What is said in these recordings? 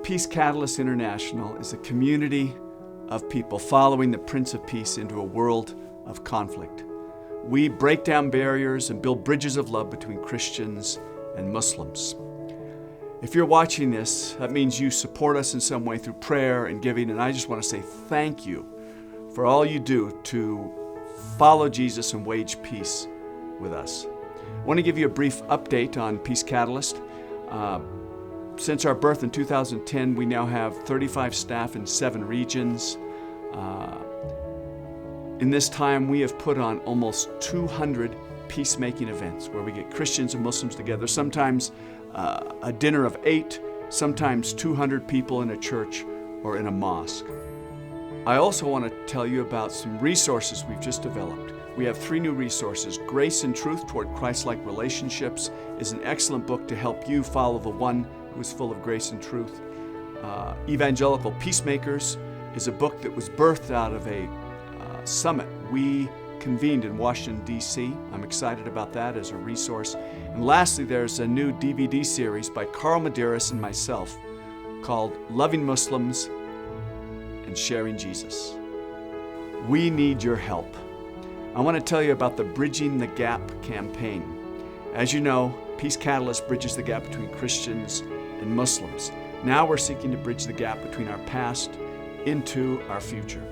Peace Catalyst International is a community of people following the Prince of Peace into a world of conflict. We break down barriers and build bridges of love between Christians and Muslims. If you're watching this, that means you support us in some way through prayer and giving, and I just want to say thank you for all you do to follow Jesus and wage peace with us. I want to give you a brief update on Peace Catalyst. Since our birth in 2010, we now have 35 staff in 7 regions. In this time, we have put on almost 200 peacemaking events where we get Christians and Muslims together, sometimes a dinner of 8, sometimes 200 people in a church or in a mosque. I also want to tell you about some resources we've just developed. We have 3 new resources. Grace and Truth Toward Christ-like Relationships is an excellent book to help you follow the one who is full of grace and truth. Evangelical Peacemakers is a book that was birthed out of a summit we convened in Washington, D.C. I'm excited about that as a resource. And lastly, there's a new DVD series by Carl Medeiros and myself called Loving Muslims and Sharing Jesus. We need your help. I want to tell you about the Bridging the Gap campaign. As you know, Peace Catalyst bridges the gap between Christians and Muslims. Now we're seeking to bridge the gap between our past into our future.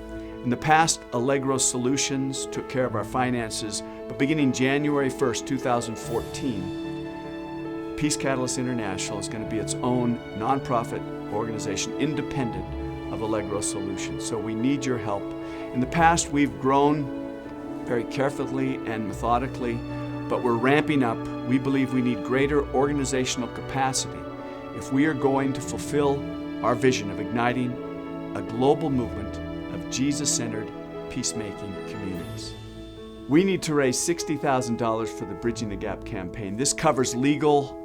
In the past, Allegro Solutions took care of our finances, but beginning January 1st, 2014, Peace Catalyst International is going to be its own nonprofit organization independent of Allegro Solutions. So we need your help. In the past, we've grown very carefully and methodically, but we're ramping up. We believe we need greater organizational capacity if we are going to fulfill our vision of igniting a global movement of Jesus-centered peacemaking communities. We need to raise $60,000 for the Bridging the Gap campaign. This covers legal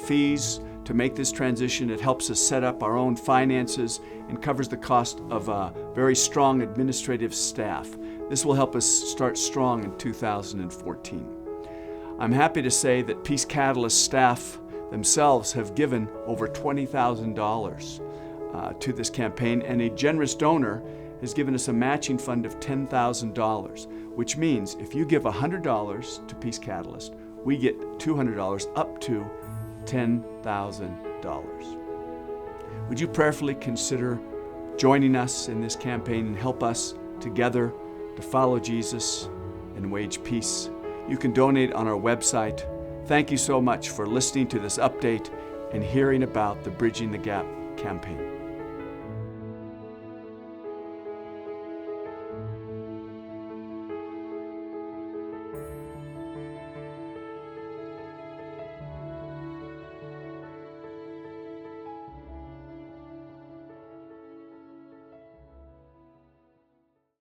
fees to make this transition. It helps us set up our own finances and covers the cost of a very strong administrative staff. This will help us start strong in 2014. I'm happy to say that Peace Catalyst staff themselves have given over $20,000 to this campaign, and a generous donor has given us a matching fund of $10,000, which means if you give $100 to Peace Catalyst, we get $200 up to $10,000. Would you prayerfully consider joining us in this campaign and help us together to follow Jesus and wage peace? You can donate on our website. Thank you so much for listening to this update and hearing about the Bridging the Gap campaign.